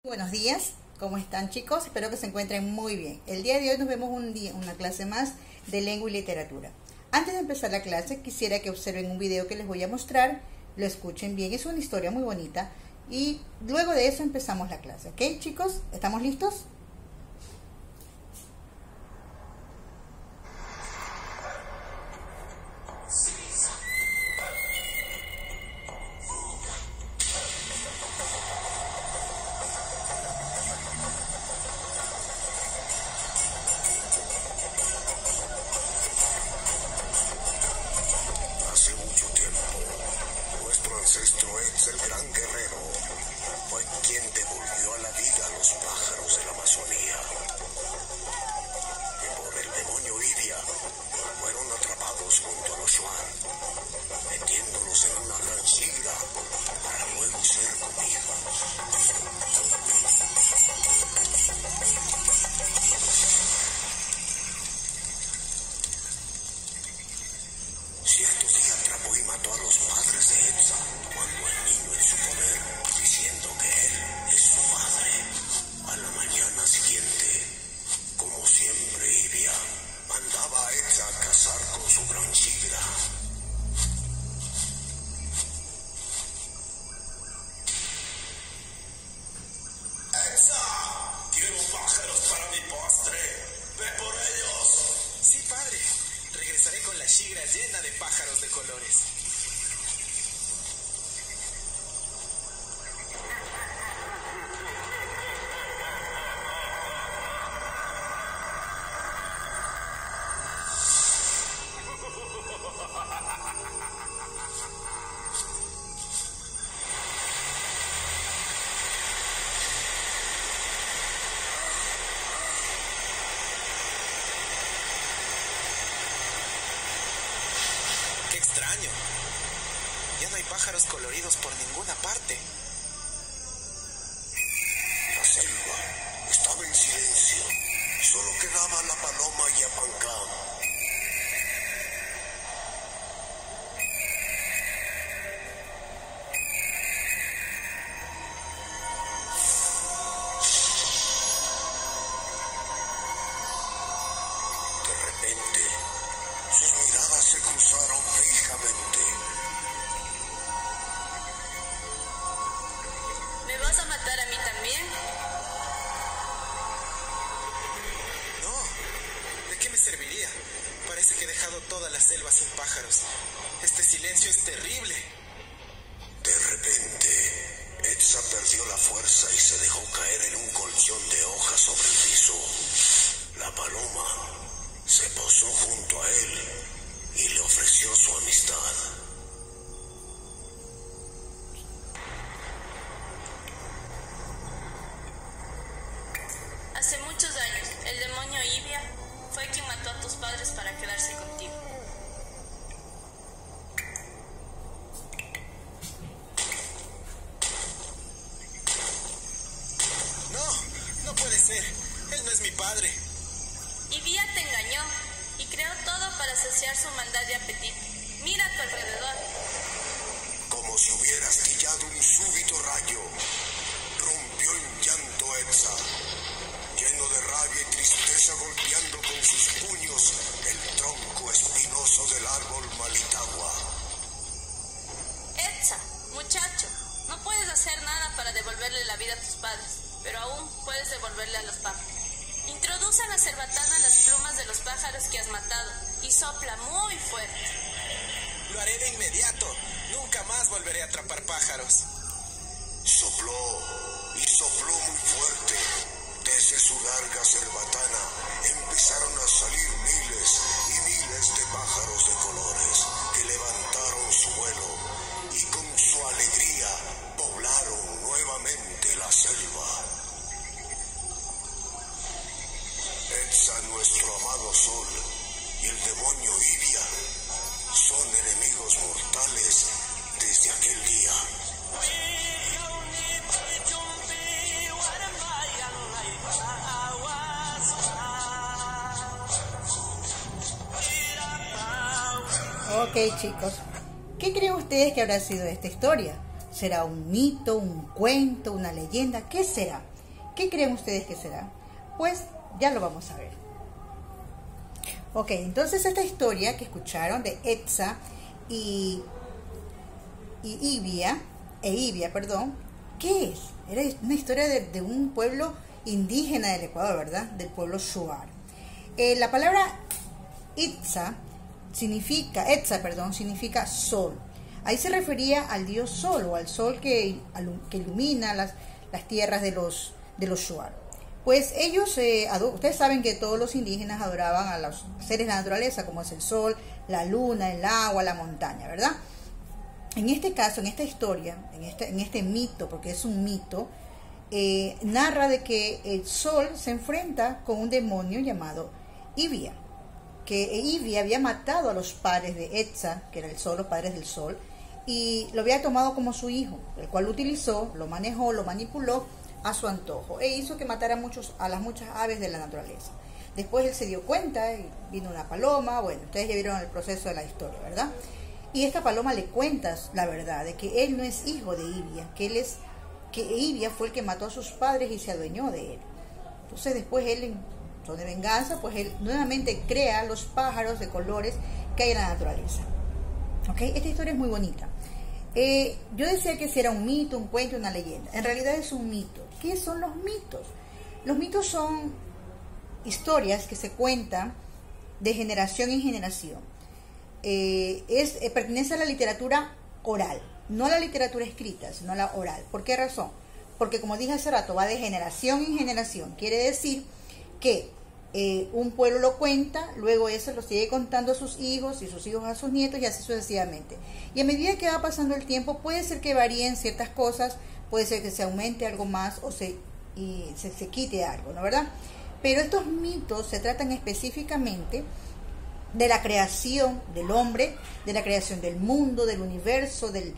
Buenos días, ¿cómo están chicos? Espero que se encuentren muy bien. El día de hoy nos vemos una clase más de lengua y literatura. Antes de empezar la clase quisiera que observen un video que les voy a mostrar, lo escuchen bien, es una historia muy bonita y luego de eso empezamos la clase, ¿ok chicos? ¿Estamos listos? Nuestro ex, el gran guerrero, fue quien devolvió a la vida a los pájaros de la Amazonía. Y por el demonio Idia, fueron atrapados junto a los Shuar, metiéndolos en una gran sigra para luego ser comidos. Cierto día atrapó y mató a los padres de Etza, tomando al niño en su poder, diciendo que él es su padre. A la mañana siguiente, como siempre Idia, mandaba a Etza a cazar con su gran sigra. ¡Etza! ¡Quiero pájaros para mi postre! ¡Ve por ellos! Sí, padre. Regresaré con la shigra llena de pájaros de colores. ¡Qué extraño! Ya no hay pájaros coloridos por ninguna parte. La selva estaba en silencio. Solo quedaba la paloma y Apancá. De repente, sus miradas se cruzaron fijamente. ¿Me vas a matar a mí también? No, ¿de qué me serviría? Parece que he dejado toda la selva sin pájaros. Este silencio es terrible. De repente, Etza perdió la fuerza y se dejó caer en un colchón de hojas sobre el piso. La paloma se posó junto a él y le ofreció su amistad. Hace muchos años, el demonio Idia fue quien mató a tus padres para quedarse contigo. No puede ser. Él no es mi padre. Idia te engañó y creó todo para saciar su maldad y apetito. Mira a tu alrededor. Como si hubiera astillado un súbito rayo, rompió en llanto Etza, lleno de rabia y tristeza, golpeando con sus puños el tronco espinoso del árbol Malitagua. Etza, muchacho, no puedes hacer nada para devolverle la vida a tus padres, pero aún puedes devolverle a los pájaros. Introduce en la cerbatana las plumas de los pájaros que has matado y sopla muy fuerte. Lo haré de inmediato. Nunca más volveré a atrapar pájaros. Sopló y sopló muy fuerte. Desde su larga cerbatana empezaron a salir miles y miles de pájaros de colores que levantaron su vuelo y con su alegría poblaron nuevamente la selva. Etza, nuestro amado sol, y el demonio Idia son enemigos mortales desde aquel día. Ok chicos, ¿qué creen ustedes que habrá sido esta historia? ¿Será un mito, un cuento, una leyenda? ¿Qué será? ¿Qué creen ustedes que será? Pues ya lo vamos a ver. Ok, entonces esta historia que escucharon de Etza y Hevia, ¿qué es? Era una historia de un pueblo indígena del Ecuador, ¿verdad? Del pueblo Shuar. La palabra Etza significa sol. Ahí se refería al dios sol, o al sol que ilumina las tierras de los Shuar. Pues ellos, ustedes saben que todos los indígenas adoraban a los seres de la naturaleza, como es el sol, la luna, el agua, la montaña, ¿verdad? En este caso, en esta historia, en este mito, porque es un mito, narra de que el sol se enfrenta con un demonio llamado Hevia, que Hevia había matado a los padres de Etza, que era el sol, los padres del sol, y lo había tomado como su hijo, el cual lo utilizó, lo manejó, lo manipuló a su antojo, e hizo que matara a las muchas aves de la naturaleza. Después él se dio cuenta y vino una paloma. Bueno, ustedes ya vieron el proceso de la historia, ¿verdad? Y esta paloma le cuenta la verdad de que él no es hijo de Hevia, que Hevia fue el que mató a sus padres y se adueñó de él. Entonces después él, en son de venganza, pues él nuevamente crea los pájaros de colores que hay en la naturaleza. ¿Ok? Esta historia es muy bonita. Yo decía que si era un mito, un cuento, una leyenda. En realidad es un mito. ¿Qué son los mitos? Los mitos son historias que se cuentan de generación en generación. Pertenece a la literatura oral, no a la literatura escrita, sino a la oral. ¿Por qué razón? Porque, como dije hace rato, va de generación en generación. Quiere decir que un pueblo lo cuenta, luego eso lo sigue contando a sus hijos y sus hijos a sus nietos y así sucesivamente. Y a medida que va pasando el tiempo, puede ser que varíen ciertas cosas, puede ser que se aumente algo más o se quite algo, ¿no? ¿Verdad? Pero estos mitos se tratan específicamente de la creación del hombre, de la creación del mundo, del universo, del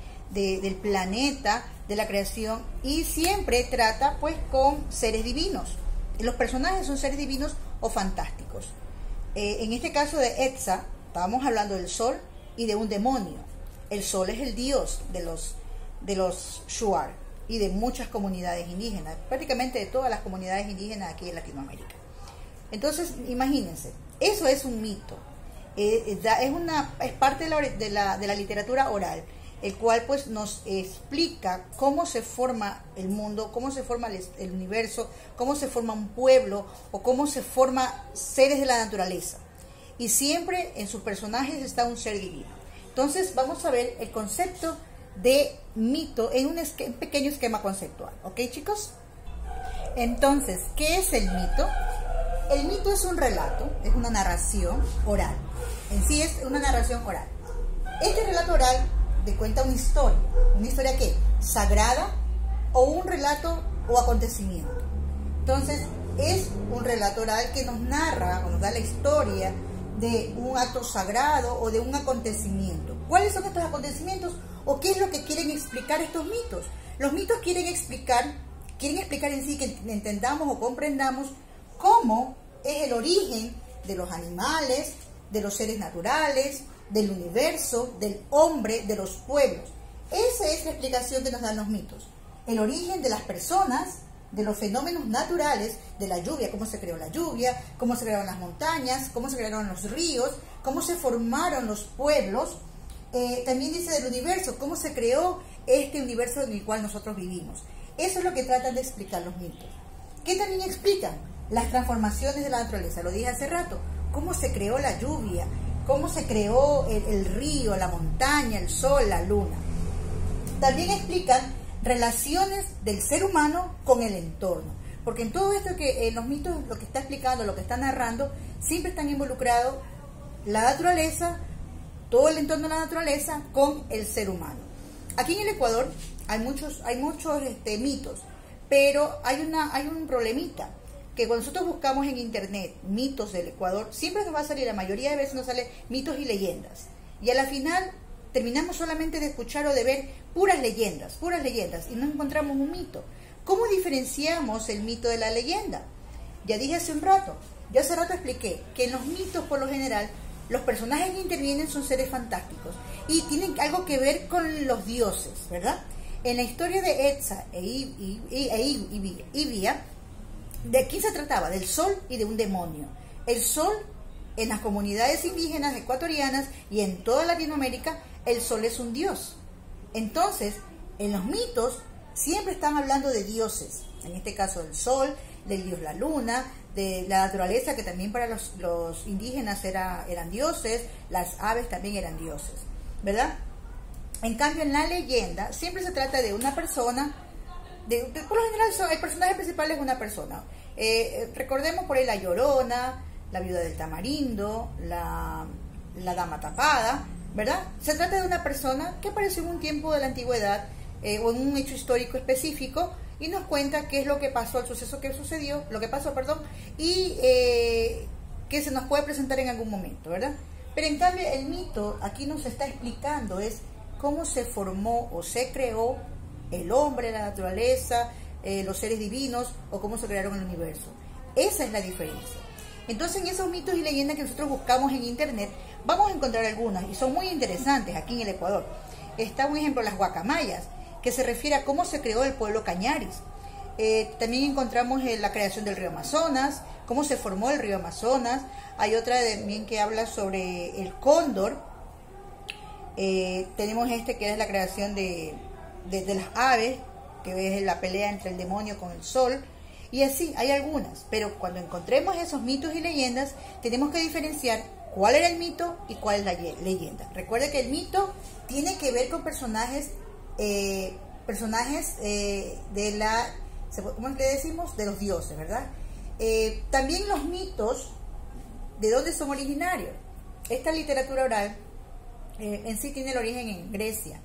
planeta, de la creación, y siempre trata pues con seres divinos. Los personajes son seres divinos o fantásticos. En este caso de Etza, estábamos hablando del sol y de un demonio. El sol es el dios de los Shuar y de muchas comunidades indígenas, prácticamente de todas las comunidades indígenas aquí en Latinoamérica. Entonces, imagínense, eso es un mito. Es parte de la literatura oral, el cual pues nos explica cómo se forma el mundo, cómo se forma el universo, cómo se forma un pueblo o cómo se forman seres de la naturaleza. Y siempre en sus personajes está un ser divino. Entonces vamos a ver el concepto de mito en un pequeño esquema conceptual. ¿Ok, chicos? Entonces, ¿qué es el mito? El mito es un relato, es una narración oral. En sí es una narración oral. Este relato oral te cuenta una historia ¿qué? Sagrada o un relato o acontecimiento. Entonces es un relato oral que nos narra o nos da la historia de un acto sagrado o de un acontecimiento. ¿Cuáles son estos acontecimientos o qué es lo que quieren explicar estos mitos? Los mitos quieren explicar en sí, que entendamos o comprendamos cómo es el origen de los animales, de los seres naturales, del universo, del hombre, de los pueblos. Esa es la explicación que nos dan los mitos. El origen de las personas, de los fenómenos naturales, de la lluvia, cómo se creó la lluvia, cómo se crearon las montañas, cómo se crearon los ríos, cómo se formaron los pueblos. También dice del universo, cómo se creó este universo en el cual nosotros vivimos. Eso es lo que tratan de explicar los mitos. ¿Qué también explican? Las transformaciones de la naturaleza. Lo dije hace rato. Cómo se creó la lluvia, cómo se creó el río, la montaña, el sol, la luna. También explican relaciones del ser humano con el entorno. Porque en todo esto que los mitos, lo que está explicando, lo que está narrando, siempre están involucrados la naturaleza, todo el entorno de la naturaleza con el ser humano. Aquí en el Ecuador hay muchos mitos, pero hay un problemita, que cuando nosotros buscamos en internet mitos del Ecuador, siempre nos va a salir, la mayoría de veces nos sale mitos y leyendas. Y a la final terminamos solamente de escuchar o de ver puras leyendas, y no encontramos un mito. ¿Cómo diferenciamos el mito de la leyenda? Ya dije hace rato expliqué que en los mitos, por lo general, los personajes que intervienen son seres fantásticos y tienen algo que ver con los dioses, ¿verdad? En la historia de Etza e Hevia, ¿De quién se trataba? Del sol y de un demonio. El sol, en las comunidades indígenas ecuatorianas y en toda Latinoamérica, el sol es un dios. Entonces, en los mitos siempre están hablando de dioses. En este caso del sol, del dios la luna, de la naturaleza, que también para los indígenas eran dioses, las aves también eran dioses, ¿verdad? En cambio, en la leyenda siempre se trata de una persona, por lo general el personaje principal es una persona. Recordemos por ahí la Llorona, la viuda del tamarindo, la dama tapada, ¿verdad? Se trata de una persona que apareció en un tiempo de la antigüedad o en un hecho histórico específico y nos cuenta qué es lo que pasó, el suceso que sucedió, y que se nos puede presentar en algún momento, ¿verdad? Pero en cambio el mito aquí nos está explicando es cómo se formó o se creó el hombre, la naturaleza, los seres divinos, o cómo se crearon el universo. Esa es la diferencia. Entonces, en esos mitos y leyendas que nosotros buscamos en internet, vamos a encontrar algunas, y son muy interesantes aquí en el Ecuador. Está un ejemplo, las guacamayas, que se refiere a cómo se creó el pueblo Cañaris. También encontramos la creación del río Amazonas, cómo se formó el río Amazonas. Hay otra también que habla sobre el cóndor. Tenemos que es la creación de las aves, que es la pelea entre el demonio con el sol, y así hay algunas. Pero cuando encontremos esos mitos y leyendas, tenemos que diferenciar cuál era el mito y cuál es la leyenda. Recuerde que el mito tiene que ver con personajes de la, ¿cómo le decimos? De los dioses, ¿verdad? También los mitos, ¿de dónde son originarios? Esta literatura oral en sí tiene el origen en Grecia.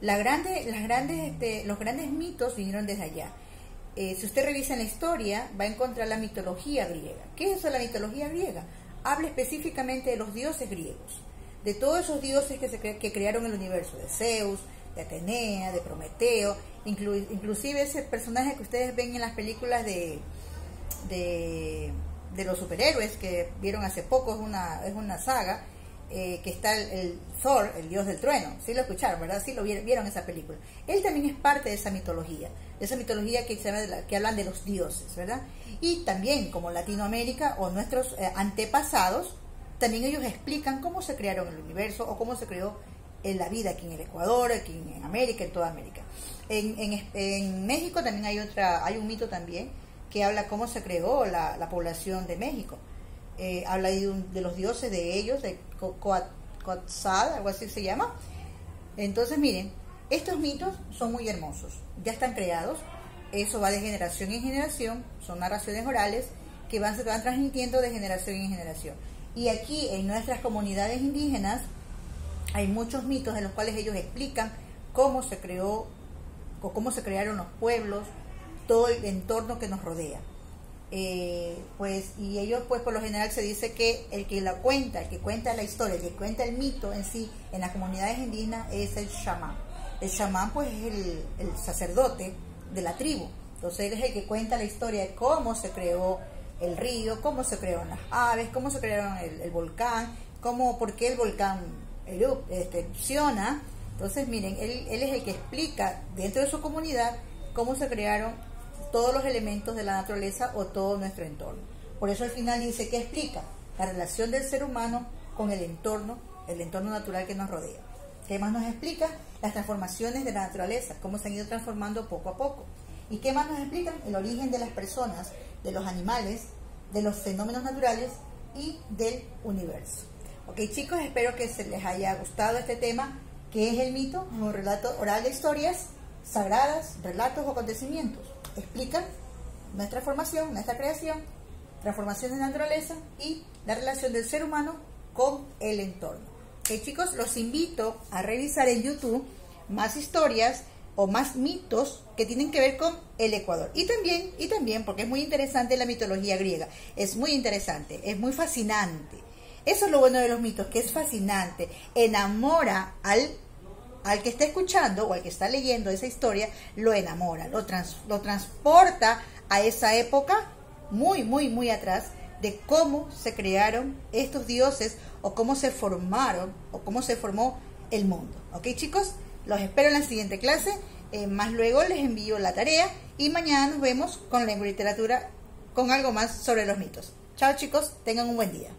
Los grandes mitos vinieron desde allá. Si usted revisa en la historia, va a encontrar la mitología griega. ¿Qué es eso, la mitología griega? Habla específicamente de los dioses griegos, de todos esos dioses que crearon el universo, de Zeus, de Atenea, de Prometeo, inclusive ese personaje que ustedes ven en las películas de los superhéroes que vieron hace poco, es una saga, que está el Thor, el dios del trueno. Sí lo escucharon, ¿verdad? Sí lo vieron esa película. Él también es parte de esa mitología que hablan de los dioses, ¿verdad? Y también, como Latinoamérica o nuestros antepasados, también ellos explican cómo se crearon el universo o cómo se creó la vida aquí en el Ecuador, aquí en América, en toda América. En México también hay un mito también que habla cómo se creó la población de México. Habla de los dioses de ellos, de Coatzal, algo así se llama. Entonces, miren, estos mitos son muy hermosos, ya están creados, eso va de generación en generación, son narraciones orales que se van transmitiendo de generación en generación. Y aquí en nuestras comunidades indígenas hay muchos mitos en los cuales ellos explican cómo se creó o cómo se crearon los pueblos, todo el entorno que nos rodea. Y ellos, pues, por lo general se dice que el que cuenta la historia, el que cuenta el mito en sí en las comunidades indígenas es el chamán. El chamán, pues, es el sacerdote de la tribu. Entonces él es el que cuenta la historia de cómo se creó el río, cómo se crearon las aves, cómo se crearon el volcán, por qué el volcán erupciona. Entonces, miren, él es el que explica dentro de su comunidad cómo se crearon todos los elementos de la naturaleza o todo nuestro entorno. Por eso al final dice que explica la relación del ser humano con el entorno natural que nos rodea. ¿Qué más nos explica? Las transformaciones de la naturaleza, cómo se han ido transformando poco a poco. ¿Y qué más nos explican? El origen de las personas, de los animales, de los fenómenos naturales y del universo. Ok, chicos, espero que se les haya gustado este tema, que es el mito, un relato oral de historias sagradas, relatos o acontecimientos. Explican nuestra formación, nuestra creación, transformación de la naturaleza y la relación del ser humano con el entorno. Ok, chicos, los invito a revisar en YouTube más historias o más mitos que tienen que ver con el Ecuador. Y también, porque es muy interesante la mitología griega. Es muy interesante, es muy fascinante. Eso es lo bueno de los mitos, que es fascinante. Enamora al que está escuchando o al que está leyendo esa historia, lo enamora, lo transporta a esa época muy, muy, muy atrás de cómo se crearon estos dioses o cómo se formaron o cómo se formó el mundo. ¿Ok, chicos? Los espero en la siguiente clase. Más luego les envío la tarea y mañana nos vemos con lengua y literatura con algo más sobre los mitos. Chao chicos, tengan un buen día.